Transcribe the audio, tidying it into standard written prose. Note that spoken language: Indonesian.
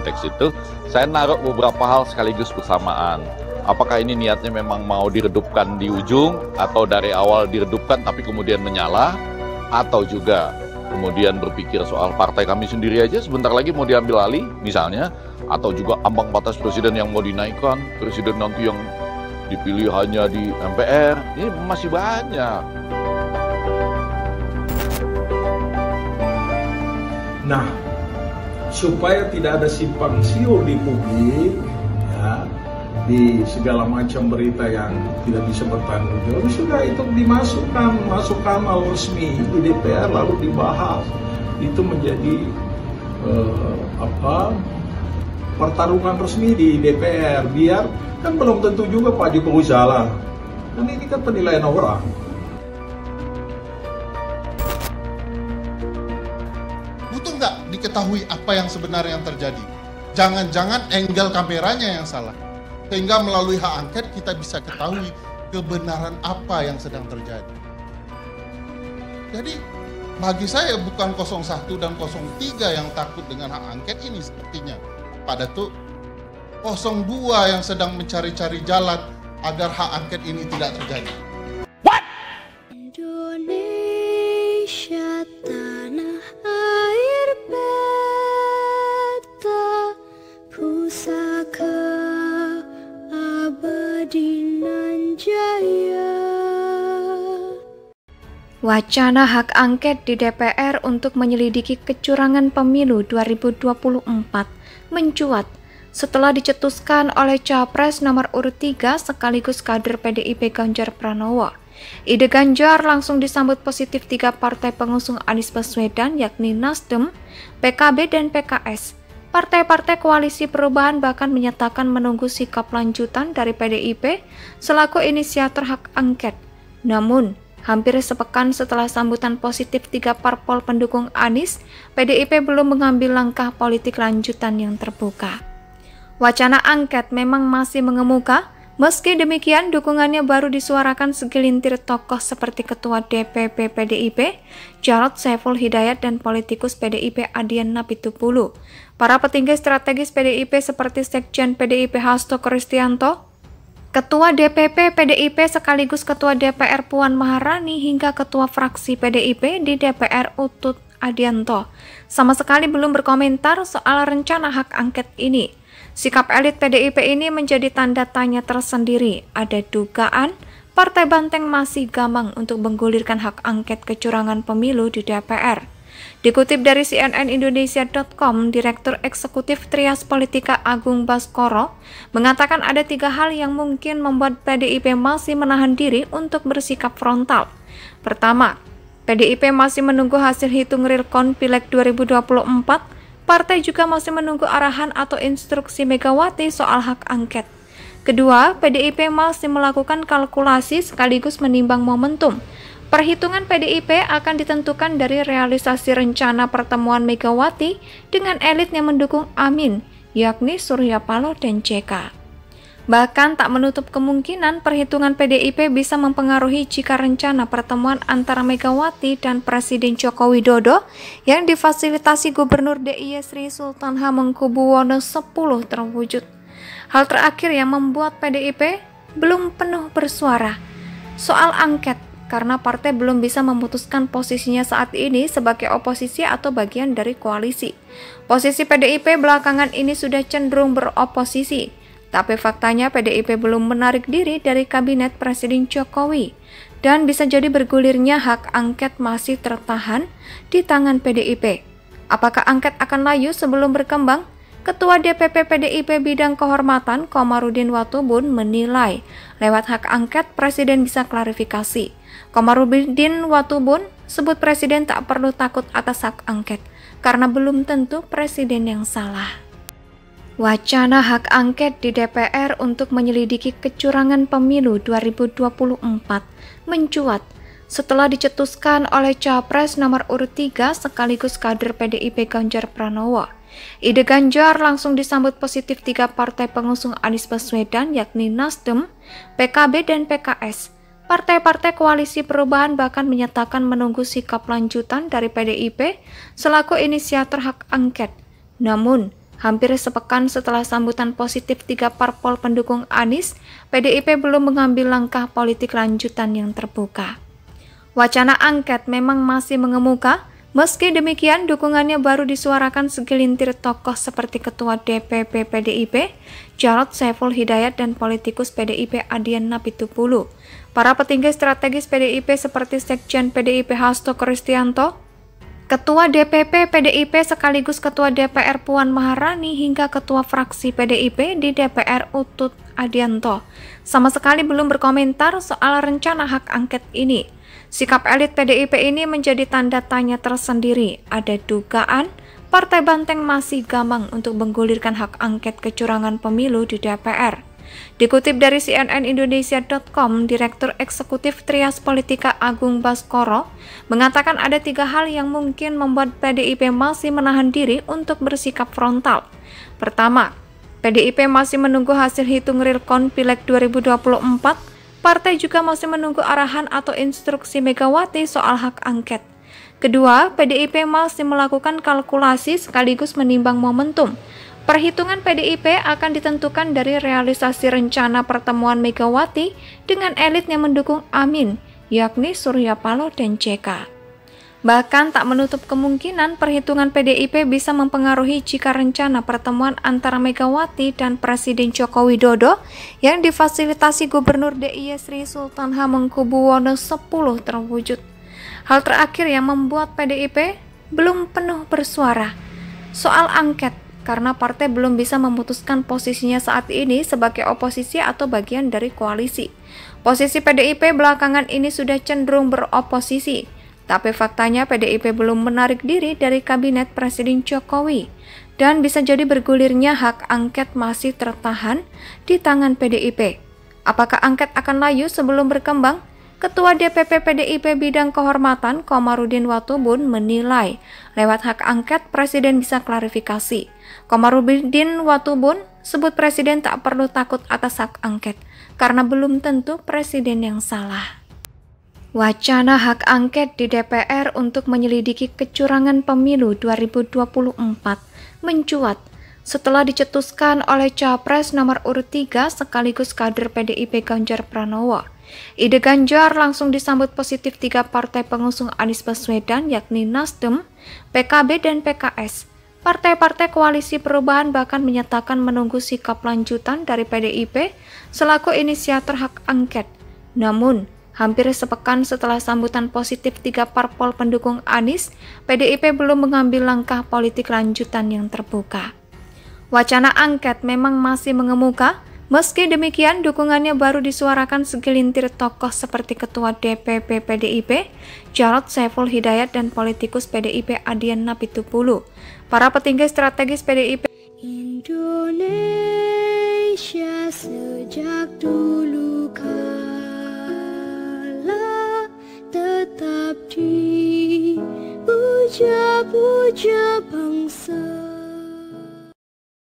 konteks itu, saya naruh beberapa hal sekaligus bersamaan. Apakah ini niatnya memang mau diredupkan di ujung, atau dari awal diredupkan tapi kemudian menyala, atau juga kemudian berpikir soal partai kami sendiri aja sebentar lagi mau diambil alih misalnya, atau juga ambang batas presiden yang mau dinaikkan, presiden nanti yang dipilih hanya di MPR, ini masih banyak. Nah, supaya tidak ada simpang siur di publik, ya, di segala macam berita yang tidak bisa bertanggung jawab, sudah itu masuk amal resmi di DPR lalu dibahas. Itu menjadi pertarungan resmi di DPR, biar kan belum tentu juga Pak Jokowi salah. Kan ini kan penilaian orang. Butuh nggak diketahui apa yang sebenarnya yang terjadi? Jangan-jangan angle kameranya yang salah. Sehingga melalui hak angket kita bisa ketahui kebenaran apa yang sedang terjadi. Jadi bagi saya bukan 01 dan 03 yang takut dengan hak angket ini sepertinya. Pada tuh 02 yang sedang mencari-cari jalan agar hak angket ini tidak terjadi. What? Indonesia tanah air beta pusaka abadi nan jaya. Wacana hak angket di DPR untuk menyelidiki kecurangan pemilu 2024 mencuat setelah dicetuskan oleh Capres nomor urut 3 sekaligus kader PDIP Ganjar Pranowo. Ide Ganjar langsung disambut positif 3 partai pengusung Anies Baswedan yakni Nasdem, PKB, dan PKS. Partai-partai koalisi perubahan bahkan menyatakan menunggu sikap lanjutan dari PDIP selaku inisiator hak angket. Namun, hampir sepekan setelah sambutan positif 3 parpol pendukung Anies, PDIP belum mengambil langkah politik lanjutan yang terbuka. Wacana angket memang masih mengemuka, meski demikian dukungannya baru disuarakan segelintir tokoh seperti Ketua DPP PDIP, Jarod Saiful Hidayat, dan politikus PDIP Adian Napitupulu. Para petinggi strategis PDIP seperti Sekjen PDIP Hasto Kristianto, Ketua DPP PDIP sekaligus Ketua DPR Puan Maharani hingga Ketua Fraksi PDIP di DPR Utut Adianto sama sekali belum berkomentar soal rencana hak angket ini. Sikap elit PDIP ini menjadi tanda tanya tersendiri. Ada dugaan Partai Banteng masih gamang untuk menggulirkan hak angket kecurangan pemilu di DPR. Dikutip dari cnnindonesia.com, Direktur Eksekutif Trias Politika Agung Baskoro mengatakan ada 3 hal yang mungkin membuat PDIP masih menahan diri untuk bersikap frontal. Pertama, PDIP masih menunggu hasil hitung real count Pileg 2024. Partai juga masih menunggu arahan atau instruksi Megawati soal hak angket. Kedua, PDIP masih melakukan kalkulasi sekaligus menimbang momentum. Perhitungan PDIP akan ditentukan dari realisasi rencana pertemuan Megawati dengan elit yang mendukung Amin, yakni Surya Paloh dan JK. Bahkan tak menutup kemungkinan perhitungan PDIP bisa mempengaruhi jika rencana pertemuan antara Megawati dan Presiden Joko Widodo yang difasilitasi Gubernur DIY Sri Sultan Hamengkubuwono X terwujud. Hal terakhir yang membuat PDIP belum penuh bersuara soal angket, karena partai belum bisa memutuskan posisinya saat ini sebagai oposisi atau bagian dari koalisi. Posisi PDIP belakangan ini sudah cenderung beroposisi, tapi faktanya PDIP belum menarik diri dari kabinet Presiden Jokowi, dan bisa jadi bergulirnya hak angket masih tertahan di tangan PDIP. Apakah angket akan layu sebelum berkembang? Ketua DPP PDIP Bidang Kehormatan Komarudin Watubun menilai lewat hak angket Presiden bisa klarifikasi. Komarudin Watubun sebut Presiden tak perlu takut atas hak angket karena belum tentu Presiden yang salah. Wacana hak angket di DPR untuk menyelidiki kecurangan pemilu 2024 mencuat setelah dicetuskan oleh Capres nomor urut 3 sekaligus kader PDIP Ganjar Pranowo. Ide Ganjar langsung disambut positif 3 partai pengusung Anies Baswedan yakni Nasdem, PKB, dan PKS. Partai-partai koalisi perubahan bahkan menyatakan menunggu sikap lanjutan dari PDIP selaku inisiator hak angket. Namun, Hampir sepekan setelah sambutan positif 3 parpol pendukung Anies, PDIP belum mengambil langkah politik lanjutan yang terbuka. Wacana angket memang masih mengemuka, meski demikian dukungannya baru disuarakan segelintir tokoh seperti Ketua DPP PDIP, Jarod Saiful Hidayat, dan politikus PDIP Adian Napitupulu. Para petinggi strategis PDIP seperti Sekjen PDIP Hasto Kristianto, Ketua DPP PDIP sekaligus Ketua DPR Puan Maharani hingga Ketua Fraksi PDIP di DPR Utut Adianto sama sekali belum berkomentar soal rencana hak angket ini. Sikap elit PDIP ini menjadi tanda tanya tersendiri. Ada dugaan Partai Banteng masih gamang untuk menggulirkan hak angket kecurangan pemilu di DPR. Dikutip dari cnnindonesia.com, Direktur Eksekutif Trias Politika Agung Baskoro mengatakan ada 3 hal yang mungkin membuat PDIP masih menahan diri untuk bersikap frontal. Pertama, PDIP masih menunggu hasil hitung real count Pileg 2024. Partai juga masih menunggu arahan atau instruksi Megawati soal hak angket. Kedua, PDIP masih melakukan kalkulasi sekaligus menimbang momentum. Perhitungan PDIP akan ditentukan dari realisasi rencana pertemuan Megawati dengan elit yang mendukung Amin, yakni Surya Paloh dan JK. Bahkan tak menutup kemungkinan perhitungan PDIP bisa mempengaruhi jika rencana pertemuan antara Megawati dan Presiden Joko Widodo yang difasilitasi Gubernur DIY Sri Sultan Hamengkubuwono X terwujud. Hal terakhir yang membuat PDIP belum penuh bersuara soal angket, karena partai belum bisa memutuskan posisinya saat ini sebagai oposisi atau bagian dari koalisi. Posisi PDIP belakangan ini sudah cenderung beroposisi, tapi faktanya PDIP belum menarik diri dari kabinet Presiden Jokowi, dan bisa jadi bergulirnya hak angket masih tertahan di tangan PDIP. Apakah angket akan layu sebelum berkembang? Ketua DPP PDIP Bidang Kehormatan Komarudin Watubun menilai lewat hak angket Presiden bisa klarifikasi. Komarudin Watubun sebut Presiden tak perlu takut atas hak angket karena belum tentu Presiden yang salah. Wacana hak angket di DPR untuk menyelidiki kecurangan pemilu 2024 mencuat setelah dicetuskan oleh Capres nomor urut 3 sekaligus kader PDIP Ganjar Pranowo. Ide Ganjar langsung disambut positif 3 partai pengusung Anies Baswedan, yakni Nasdem, PKB, dan PKS. Partai-partai koalisi perubahan bahkan menyatakan menunggu sikap lanjutan dari PDIP selaku inisiator hak angket. Namun, hampir sepekan setelah sambutan positif 3 parpol pendukung Anies, PDIP belum mengambil langkah politik lanjutan yang terbuka. Wacana angket memang masih mengemuka, meski demikian dukungannya baru disuarakan segelintir tokoh seperti Ketua DPP PDIP, Jarod Saiful Hidayat, dan politikus PDIP Adian Napitupulu. Para petinggi strategis PDIP Indonesia sejak dulu kala tetap dipuja-puja bangsa.